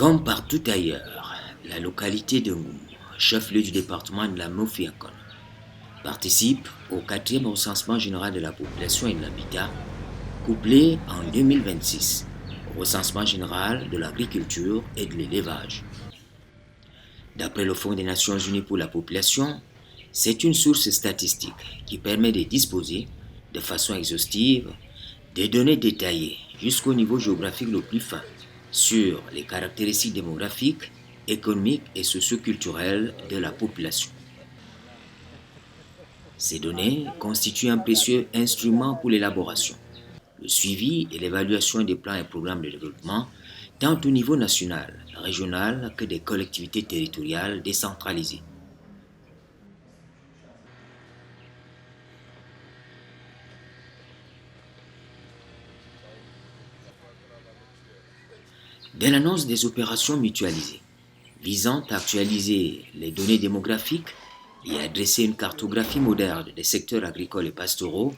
Comme partout ailleurs, la localité de Ngoumou, chef-lieu du département de la Mofiakon, participe au 4e recensement général de la population et de l'habitat, couplé en 2026 au recensement général de l'agriculture et de l'élevage. D'après le Fonds des Nations Unies pour la population, c'est une source statistique qui permet de disposer de façon exhaustive des données détaillées jusqu'au niveau géographique le plus fin sur les caractéristiques démographiques, économiques et socioculturelles de la population. Ces données constituent un précieux instrument pour l'élaboration, le suivi et l'évaluation des plans et programmes de développement, tant au niveau national, régional que des collectivités territoriales décentralisées. Dès l'annonce des opérations mutualisées, visant à actualiser les données démographiques et à dresser une cartographie moderne des secteurs agricoles et pastoraux,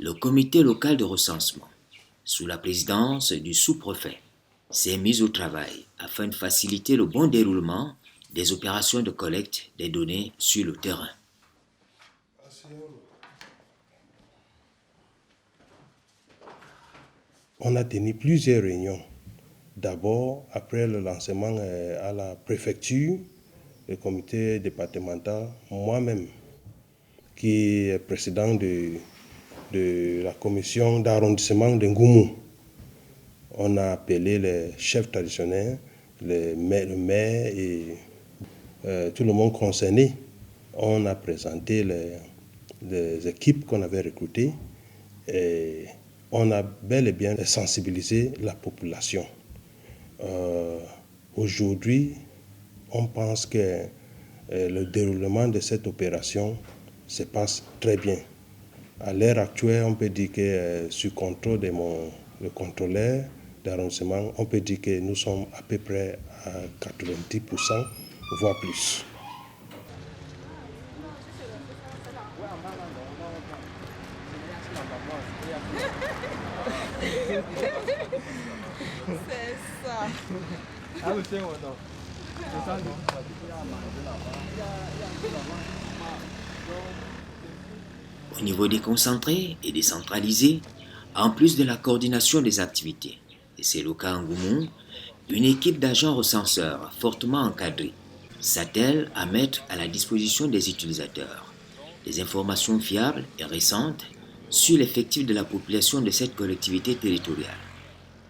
le comité local de recensement, sous la présidence du sous-préfet, s'est mis au travail afin de faciliter le bon déroulement des opérations de collecte des données sur le terrain. On a tenu plusieurs réunions. D'abord, après le lancement à la préfecture, le comité départemental, moi-même, qui est président de la commission d'arrondissement de Ngoumou, on a appelé les chefs traditionnels, le maire et tout le monde concerné. On a présenté les équipes qu'on avait recrutées et on a bel et bien sensibilisé la population. Aujourd'hui, on pense que le déroulement de cette opération se passe très bien. À l'heure actuelle, on peut dire que sous contrôle de le contrôleur d'arrondissement, on peut dire que nous sommes à peu près à 90%, voire plus. C'est ça. Au niveau déconcentré et décentralisé, en plus de la coordination des activités, et c'est le cas en Ngoumou, une équipe d'agents recenseurs fortement encadrée s'attelle à mettre à la disposition des utilisateurs des informations fiables et récentes sur l'effectif de la population de cette collectivité territoriale,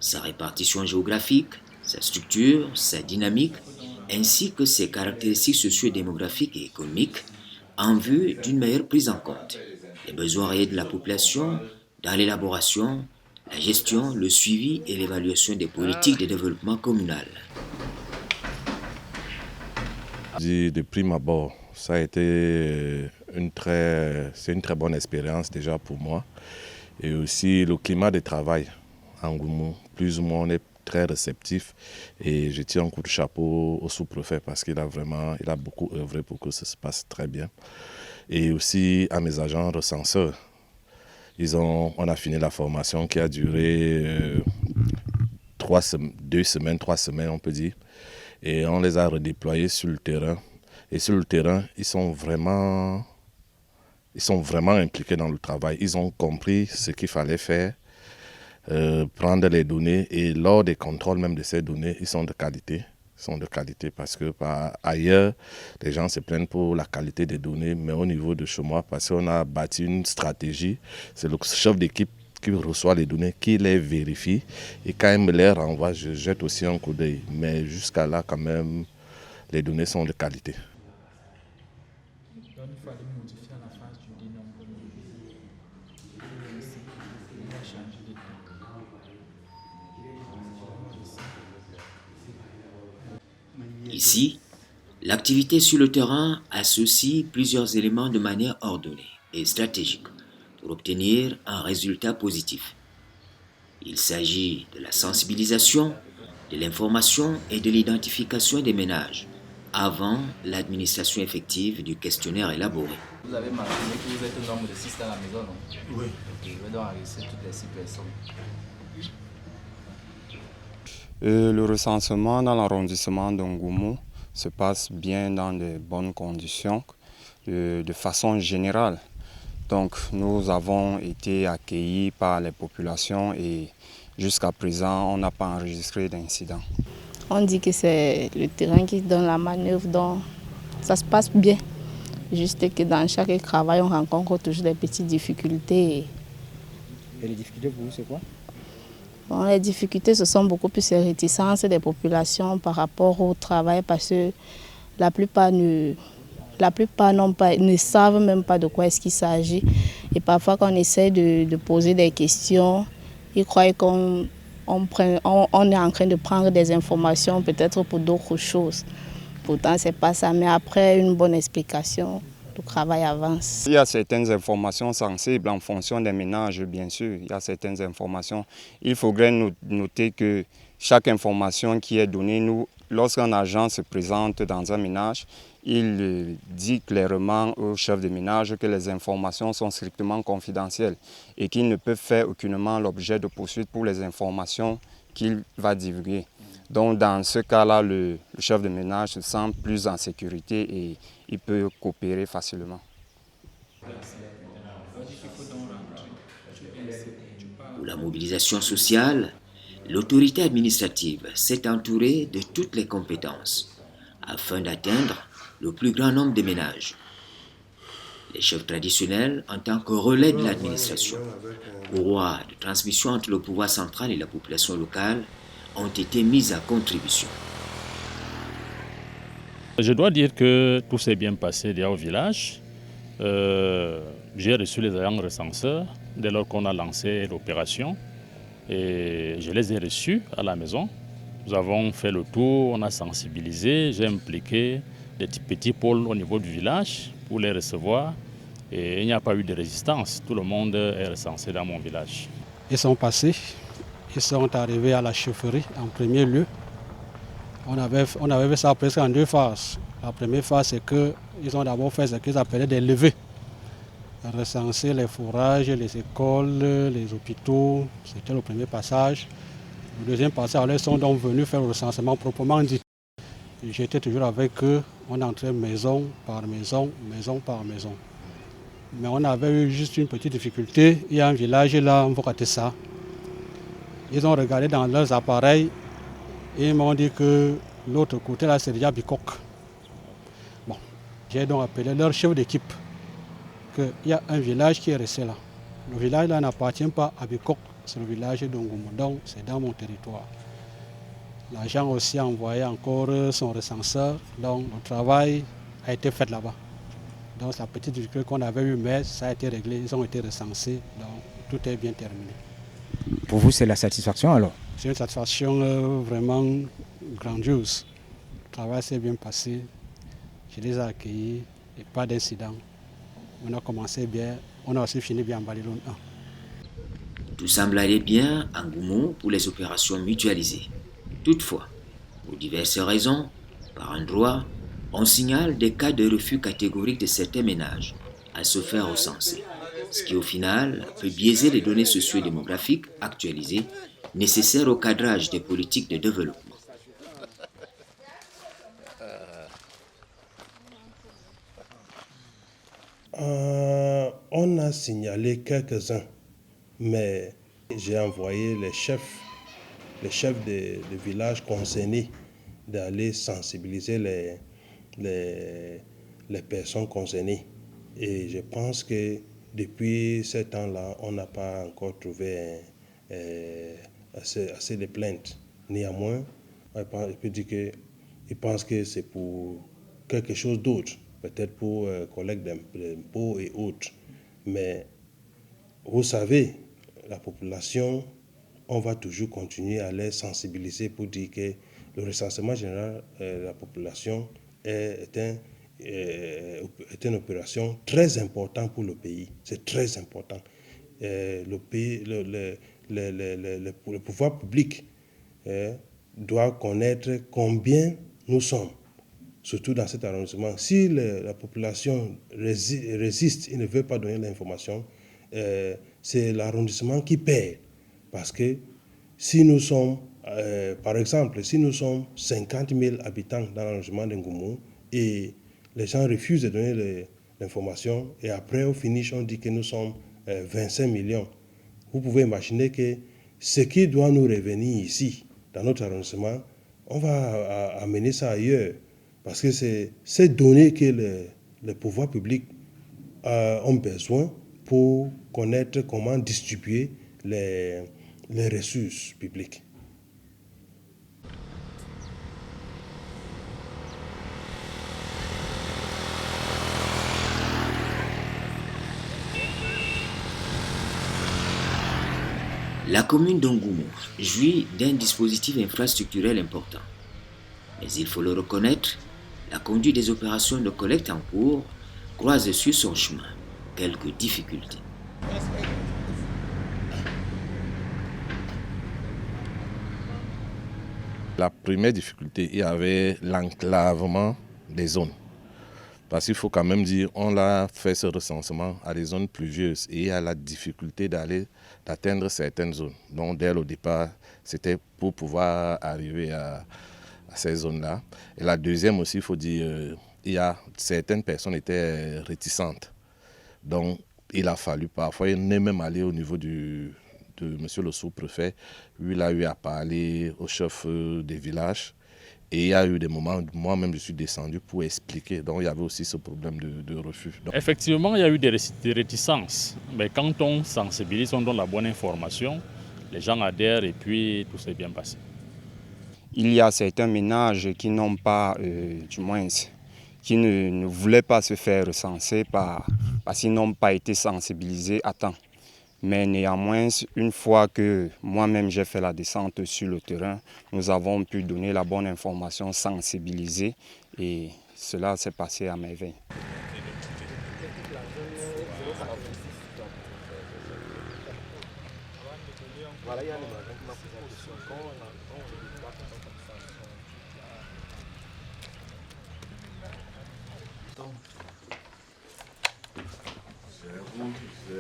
sa répartition géographique, sa structure, sa dynamique, ainsi que ses caractéristiques socio-démographiques et économiques en vue d'une meilleure prise en compte des besoins réels de la population dans l'élaboration, la gestion, le suivi et l'évaluation des politiques de développement communal. De prime abord, ça a été une très bonne expérience déjà pour moi. Et aussi le climat de travail en Ngoumou, plus ou moins on est très réceptif et je tire un coup de chapeau au sous-préfet parce qu'il a beaucoup œuvré pour que ça se passe très bien. Et aussi à mes agents recenseurs. On a fini la formation qui a duré 3 semaines on peut dire. Et on les a redéployés sur le terrain. Et sur le terrain, ils sont vraiment impliqués dans le travail. Ils ont compris ce qu'il fallait faire, prendre les données et lors des contrôles même de ces données, ils sont de qualité. Parce que ailleurs, les gens se plaignent pour la qualité des données, mais au niveau de chez moi, parce qu'on a bâti une stratégie, c'est le chef d'équipe qui reçoit les données, qui les vérifie et quand il me les renvoie, je jette aussi un coup d'œil. Mais jusqu'à là, quand même, les données sont de qualité. Ici, l'activité sur le terrain associe plusieurs éléments de manière ordonnée et stratégique pour obtenir un résultat positif. Il s'agit de la sensibilisation, de l'information et de l'identification des ménages avant l'administration effective du questionnaire élaboré. Vous avez mentionné que vous êtes un nombre de 6 dans la maison, non? Oui. Je vais donc enregistrer toutes les 6 personnes. Le recensement dans l'arrondissement d'Ongoumou se passe bien dans de bonnes conditions, de façon générale. Donc nous avons été accueillis par les populations et jusqu'à présent on n'a pas enregistré d'incident. On dit que c'est le terrain qui donne la manœuvre, donc ça se passe bien. Juste que dans chaque travail on rencontre toujours des petites difficultés. Et les difficultés pour vous c'est quoi? Bon, les difficultés, ce sont beaucoup plus les réticences des populations par rapport au travail parce que la plupart ne savent même pas de quoi est-ce qu'il s'agit. Et parfois, quand on essaie de poser des questions, ils croient qu'on est en train de prendre des informations peut-être pour d'autres choses. Pourtant, ce n'est pas ça. Mais après une bonne explication, le travail avance. Il y a certaines informations sensibles en fonction des ménages, bien sûr. Il y a certaines informations. Il faudrait noter que chaque information qui est donnée, lorsqu'un agent se présente dans un ménage, il dit clairement au chef de ménage que les informations sont strictement confidentielles et qu'il ne peut faire aucunement l'objet de poursuites pour les informations qu'il va divulguer. Donc dans ce cas-là, le chef de ménage se sent plus en sécurité et il peut coopérer facilement. Pour la mobilisation sociale, l'autorité administrative s'est entourée de toutes les compétences afin d'atteindre le plus grand nombre de ménages. Les chefs traditionnels, en tant que relais de l'administration, courroie de transmission entre le pouvoir central et la population locale, ont été mis à contribution. Je dois dire que tout s'est bien passé déjà au village. J'ai reçu les agents recenseurs dès lors qu'on a lancé l'opération et je les ai reçus à la maison. Nous avons fait le tour, on a sensibilisé, j'ai impliqué des petits pôles au niveau du village pour les recevoir et il n'y a pas eu de résistance. Tout le monde est recensé dans mon village. Ils sont passés, ils sont arrivés à la chefferie en premier lieu. On avait fait ça presque en 2 phases. La première phase, c'est qu'ils ont d'abord fait ce qu'ils appelaient des levées. Recenser les fourrages, les écoles, les hôpitaux, c'était le premier passage. Le deuxième passage, ils sont donc venus faire le recensement proprement dit. J'étais toujours avec eux, on entrait maison par maison, maison par maison. Mais on avait eu juste une petite difficulté. Il y a un village là, on va rater ça. Ils ont regardé dans leurs appareils et ils m'ont dit que l'autre côté là, c'est déjà Bikok. Bon, j'ai donc appelé leur chef d'équipe qu'il y a un village qui est resté là. Le village là n'appartient pas à Bikok, c'est le village d'Ongoumou, donc c'est dans mon territoire. L'agent aussi a envoyé encore son recenseur, donc le travail a été fait là-bas. Donc la petite difficulté qu'on avait eue, mais ça a été réglé, ils ont été recensés, donc tout est bien terminé. Pour vous, c'est la satisfaction alors? C'est une satisfaction vraiment grandiose. Le travail s'est bien passé, je les ai accueillis et pas d'incident. On a commencé bien, on a aussi fini bien en Baliloun 1. Tout semble aller bien en Goumou pour les opérations mutualisées. Toutefois, pour diverses raisons, par endroits, on signale des cas de refus catégoriques de certains ménages à se faire recenser, ce qui au final peut biaiser les données socio-démographiques actualisées nécessaires au cadrage des politiques de développement. On a signalé quelques-uns, mais j'ai envoyé les chefs de villages concernés d'aller sensibiliser les personnes concernées. Et je pense que depuis ce temps-là, on n'a pas encore trouvé assez de plaintes. Néanmoins, je peux dire qu'ils pensent que c'est pour quelque chose d'autre, peut-être pour collecte d'impôts et autres. Mais vous savez, la population, on va toujours continuer à les sensibiliser pour dire que le recensement général de la population est une opération très importante pour le pays. C'est très important. Le pouvoir public doit connaître combien nous sommes, surtout dans cet arrondissement. Si la population résiste et ne veut pas donner l'information, c'est l'arrondissement qui perd. Parce que si nous sommes Par exemple, si nous sommes 50 000 habitants dans l'arrondissement d'Ngoumou et les gens refusent de donner l'information et après au finish on dit que nous sommes 25 millions, vous pouvez imaginer que ce qui doit nous revenir ici, dans notre arrondissement, on va amener ça ailleurs. Parce que c'est ces données que les pouvoirs publics ont besoin pour connaître comment distribuer les ressources publiques. La commune d'Ongoumou jouit d'un dispositif infrastructurel important. Mais il faut le reconnaître, la conduite des opérations de collecte en cours croise sur son chemin quelques difficultés. La première difficulté, il y avait l'enclavement des zones. Parce qu'il faut quand même dire, on a fait ce recensement à des zones pluvieuses et il y a la difficulté d'atteindre certaines zones. Donc dès le départ, c'était pour pouvoir arriver à ces zones-là. Et la deuxième aussi, il faut dire, certaines personnes étaient réticentes. Donc il a fallu parfois, il est même allé au niveau de monsieur le sous-préfet, lui il a eu à parler au chef des villages. Et il y a eu des moments où moi-même je suis descendu pour expliquer. Donc il y avait aussi ce problème de refus. Donc, effectivement, il y a eu des réticences. Mais quand on sensibilise, on donne la bonne information, les gens adhèrent et puis tout s'est bien passé. Il y a certains ménages qui n'ont pas, du moins, qui ne voulaient pas se faire recenser parce qu'ils n'ont pas été sensibilisés à temps. Mais néanmoins, une fois que moi-même j'ai fait la descente sur le terrain, nous avons pu donner la bonne information, sensibiliser et cela s'est passé à merveille.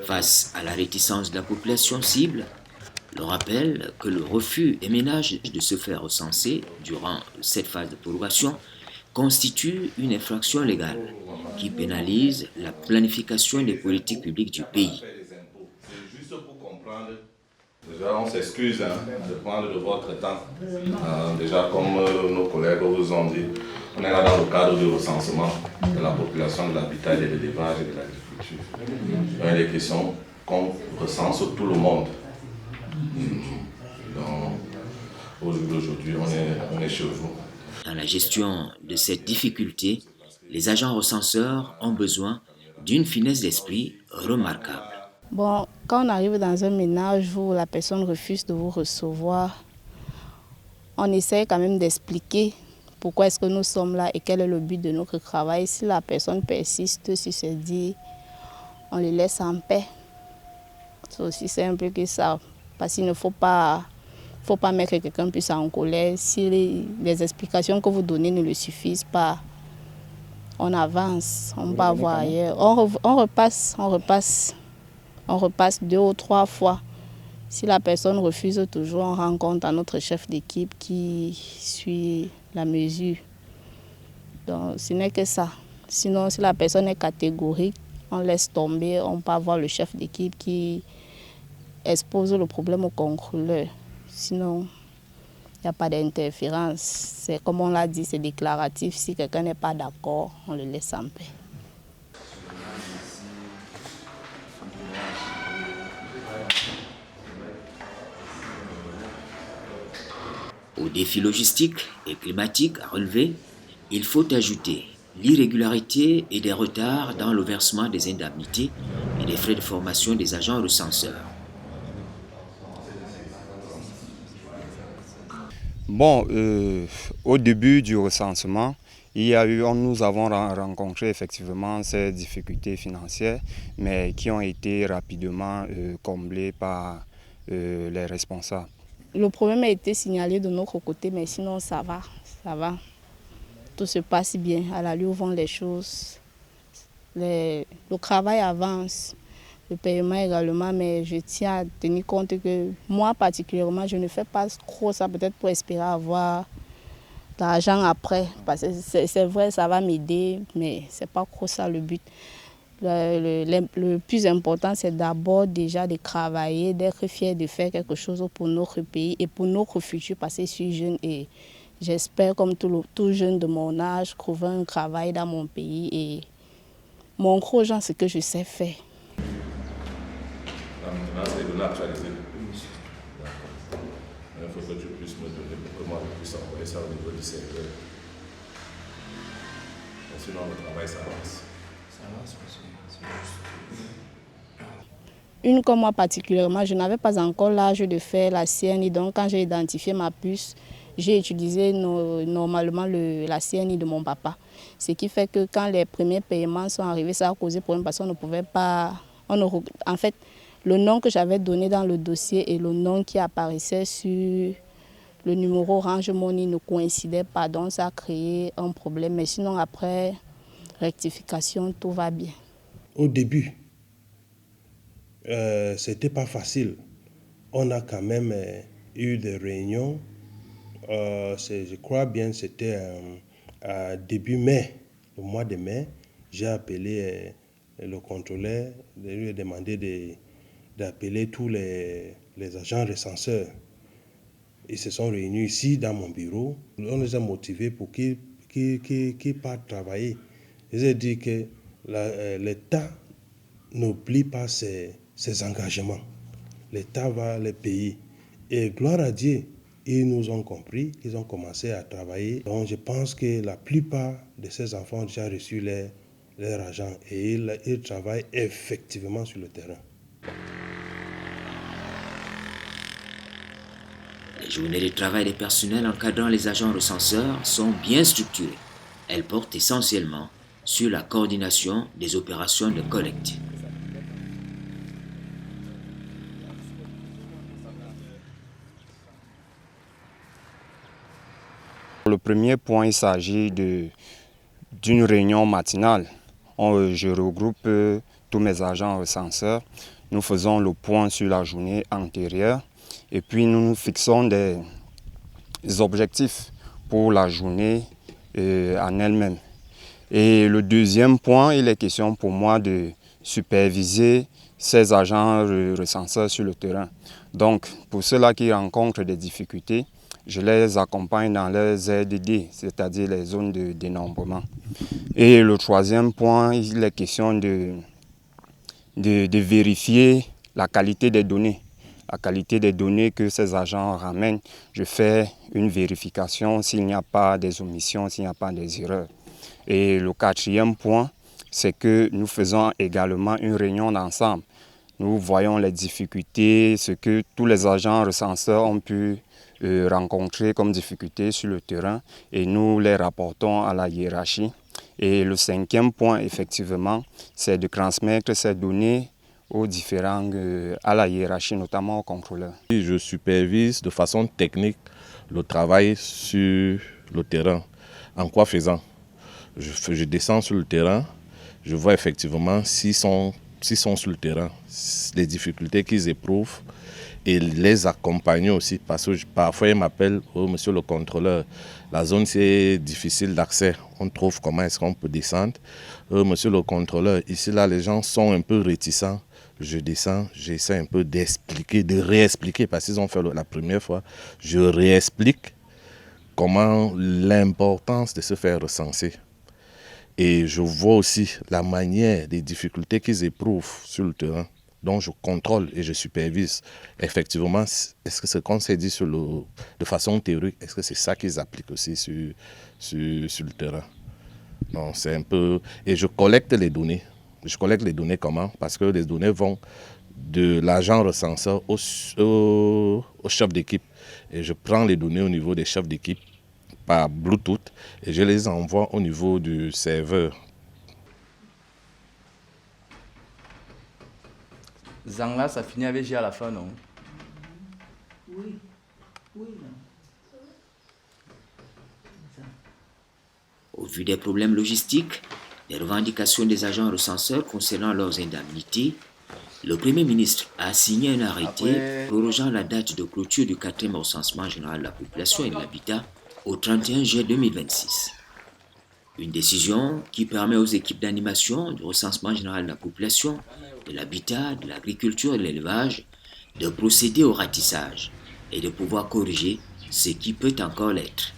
Face à la réticence de la population cible, l'on rappelle que le refus des ménages de se faire recenser durant cette phase de prorogation constitue une infraction légale qui pénalise la planification des politiques publiques du pays. C'est juste pour comprendre. Déjà, on s'excuse de prendre de votre temps. Déjà, comme nos collègues vous ont dit, on est là dans le cadre du recensement de la population, de l'habitat, de l'élevage et de l'agriculture. Il y a des questions qu'on recense tout le monde. Donc, aujourd'hui, on est chez vous. Dans la gestion de cette difficulté, les agents recenseurs ont besoin d'une finesse d'esprit remarquable. Bon, quand on arrive dans un ménage où la personne refuse de vous recevoir, on essaie quand même d'expliquer pourquoi est-ce que nous sommes là et quel est le but de notre travail. Si la personne persiste sur ce dit, on les laisse en paix. C'est aussi simple que ça. Parce qu'il ne faut pas mettre quelqu'un plus en colère. Si les explications que vous donnez ne le suffisent pas, on avance, on va voir ailleurs. On repasse 2 ou 3 fois. Si la personne refuse toujours, on rencontre notre chef d'équipe qui suit la mesure. Donc ce n'est que ça. Sinon, si la personne est catégorique, on laisse tomber, on peut avoir le chef d'équipe qui expose le problème au contrôleur. Sinon, il n'y a pas d'interférence. C'est comme on l'a dit, c'est déclaratif. Si quelqu'un n'est pas d'accord, on le laisse en paix. Aux défis logistiques et climatiques à relever, il faut ajouter l'irrégularité et des retards dans le versement des indemnités et des frais de formation des agents recenseurs. Bon, au début du recensement, nous avons rencontré effectivement ces difficultés financières, mais qui ont été rapidement comblées par les responsables. Le problème a été signalé de notre côté, mais sinon ça va. Tout se passe bien, à l'allure où vont les choses. Le travail avance. le paiement également, mais je tiens à tenir compte que moi particulièrement, je ne fais pas trop ça peut-être pour espérer avoir de l'argent après. Parce que c'est vrai, ça va m'aider, mais ce n'est pas trop ça le but. Le plus important, c'est d'abord déjà de travailler, d'être fier de faire quelque chose pour notre pays et pour notre futur, parce que je suis jeune et j'espère, comme tout jeune de mon âge, trouver un travail dans mon pays et montrer aux gens ce que je sais faire. Maintenant, c'est les données actualisées. D'accord. Il faut que tu puisses me donner pour que moi je puisse envoyer ça au niveau du serveur. Sinon, le travail s'avance. Ça avance, c'est juste. Une comme moi particulièrement, je n'avais pas encore l'âge de faire la CNI. Donc, quand j'ai identifié ma puce, j'ai utilisé normalement la CNI de mon papa. Ce qui fait que quand les premiers paiements sont arrivés, ça a causé problème parce qu'on ne pouvait pas... En fait, le nom que j'avais donné dans le dossier et le nom qui apparaissait sur le numéro Orange Money ne coïncidaient pas. Donc, ça a créé un problème. Mais sinon, après rectification, tout va bien. Au début, c'était pas facile. On a quand même eu des réunions. Je crois bien c'était début mai, le mois de mai. J'ai appelé le contrôleur, je lui ai demandé d'appeler tous les agents recenseurs. Ils se sont réunis ici dans mon bureau. On les a motivés pour qu'ils partent travailler. Je les ai dit que l'État n'oublie pas ses engagements. L'État va les payer. Et gloire à Dieu, ils nous ont compris, ils ont commencé à travailler. Donc je pense que la plupart de ces enfants ont déjà reçu leur argent et ils travaillent effectivement sur le terrain. Les journées de travail des personnels encadrant les agents recenseurs sont bien structurées. Elles portent essentiellement sur la coordination des opérations de collecte. Le premier point, il s'agit d'une réunion matinale. Je regroupe tous mes agents recenseurs. Nous faisons le point sur la journée antérieure et puis nous nous fixons des objectifs pour la journée en elle-même. Et le deuxième point, il est question pour moi de superviser ces agents recenseurs sur le terrain. Donc, pour ceux-là qui rencontrent des difficultés, je les accompagne dans les ZDD, c'est-à-dire les zones de dénombrement. Et le troisième point, il est question de vérifier la qualité des données. La qualité des données que ces agents ramènent, je fais une vérification s'il n'y a pas des omissions, s'il n'y a pas des erreurs. Et le quatrième point, c'est que nous faisons également une réunion d'ensemble. Nous voyons les difficultés, ce que tous les agents recenseurs ont pu rencontrer comme difficultés sur le terrain et nous les rapportons à la hiérarchie. Et le cinquième point, effectivement, c'est de transmettre ces données aux différents, à la hiérarchie, notamment aux contrôleurs. Je supervise de façon technique le travail sur le terrain. En quoi faisant? Je descends sur le terrain, je vois effectivement s'ils sont sur le terrain, les difficultés qu'ils éprouvent et les accompagner aussi parce que parfois ils m'appellent « Oh, monsieur le contrôleur, la zone c'est difficile d'accès, on trouve comment est-ce qu'on peut descendre. Oh, monsieur le contrôleur, ici là les gens sont un peu réticents. » Je descends, j'essaie un peu d'expliquer, de réexpliquer parce qu'ils ont fait la première fois. Je réexplique comment l'importance de se faire recenser. Et je vois aussi la manière des difficultés qu'ils éprouvent sur le terrain. Donc je contrôle et je supervise. Effectivement, est-ce que ce qu'on s'est dit de façon théorique, est-ce que c'est ça qu'ils appliquent aussi sur le terrain? Non, c'est un peu... Et je collecte les données. Je collecte les données comment? Parce que les données vont de l'agent recenseur au chef d'équipe. Et je prends les données au niveau des chefs d'équipe par Bluetooth et je les envoie au niveau du serveur. Zangla, ça finit avec G à la fin, non? Oui. Au vu des problèmes logistiques, les revendications des agents recenseurs concernant leurs indemnités, Le Premier ministre a signé un arrêté prorogeant la date de clôture du 4e recensement général de la population et de l'habitat au 31 juillet 2026. Une décision qui permet aux équipes d'animation du recensement général de la population, de l'habitat, de l'agriculture et de l'élevage de procéder au ratissage et de pouvoir corriger ce qui peut encore l'être.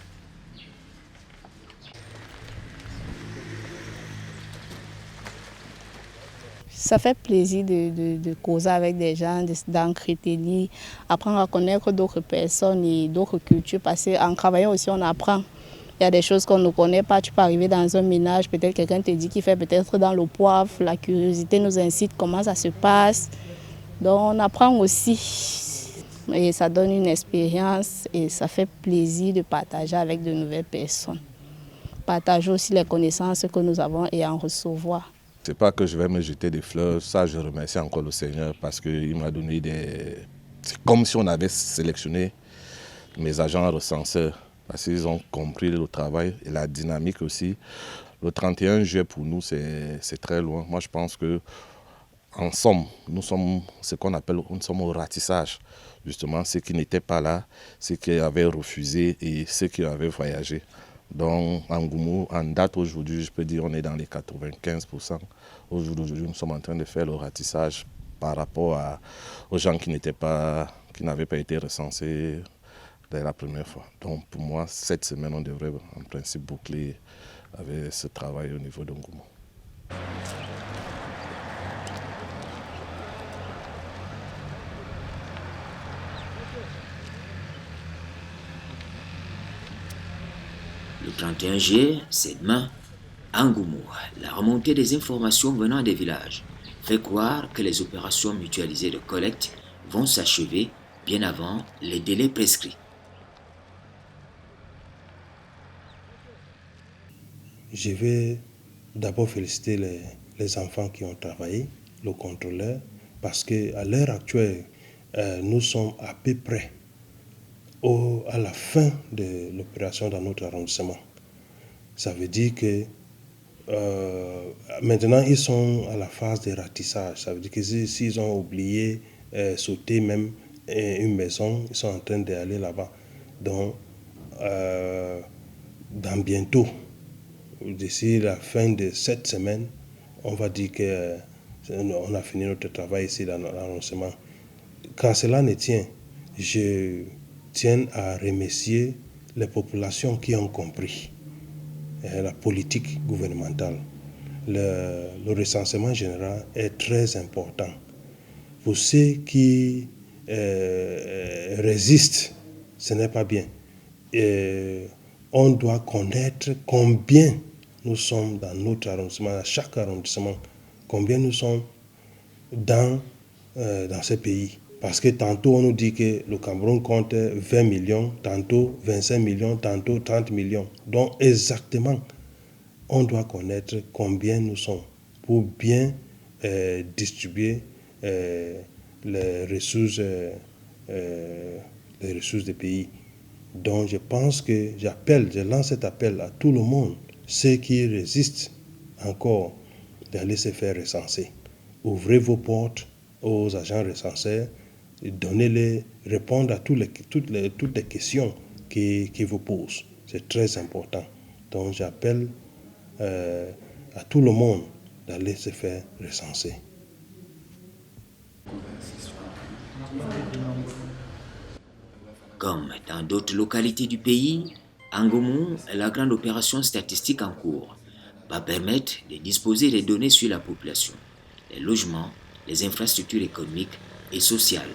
Ça fait plaisir de causer avec des gens, d'entretenir, apprendre à connaître d'autres personnes et d'autres cultures, parce qu'en travaillant aussi, on apprend. Il y a des choses qu'on ne connaît pas. Tu peux arriver dans un ménage, peut-être quelqu'un te dit qu'il fait peut-être dans le poivre. La curiosité nous incite comment ça se passe. Donc on apprend aussi. Et ça donne une expérience et ça fait plaisir de partager avec de nouvelles personnes. Partager aussi les connaissances que nous avons et en recevoir. C'est pas que je vais me jeter des fleurs, ça je remercie encore le Seigneur parce qu'il m'a donné des... C'est comme si on avait sélectionné mes agents recenseurs parce qu'ils ont compris le travail et la dynamique aussi. Le 31 juillet pour nous c'est très loin. Moi je pense que en somme, nous sommes ce qu'on appelle au ratissage. Justement, ceux qui n'étaient pas là, ceux qui avaient refusé et ceux qui avaient voyagé. Donc, en Goumou, en date aujourd'hui, je peux dire qu'on est dans les 95%. Aujourd'hui, nous sommes en train de faire le ratissage par rapport aux gens qui n'avaient pas été recensés dès la première fois. Donc, pour moi, cette semaine, on devrait en principe boucler avec ce travail au niveau de Goumou. Le 31 juillet, c'est demain, à Ngoumou, la remontée des informations venant des villages fait croire que les opérations mutualisées de collecte vont s'achever bien avant les délais prescrits. Je vais d'abord féliciter les enfants qui ont travaillé, le contrôleur, parce qu'à l'heure actuelle, nous sommes à peu près à la fin de l'opération dans notre arrondissement. Ça veut dire que maintenant ils sont à la phase de ratissage. Ça veut dire que s'ils ont oublié sauter même une maison, ils sont en train d'aller là-bas. Donc, dans bientôt, d'ici la fin de cette semaine, on va dire qu'on a fini notre travail ici dans l'arrondissement. Quand cela ne tient, je tiens à remercier les populations qui ont compris la politique gouvernementale. Le recensement général est très important. Pour ceux qui résistent, ce n'est pas bien. On doit connaître combien nous sommes dans notre arrondissement, à chaque arrondissement, combien nous sommes dans ce pays. Parce que tantôt on nous dit que le Cameroun compte 20 millions, tantôt 25 millions, tantôt 30 millions. Donc exactement, on doit connaître combien nous sommes pour bien distribuer les ressources des pays. Donc je pense que je lance cet appel à tout le monde, ceux qui résistent encore, d'aller se faire recenser. Ouvrez vos portes aux agents recenseurs, donnez-les, répondre à toutes les questions qu'ils vous posent. C'est très important. Donc j'appelle à tout le monde d'aller se faire recenser. Comme dans d'autres localités du pays, à Ngoumou, la grande opération statistique en cours va permettre de disposer des données sur la population, les logements, les infrastructures économiques et sociales.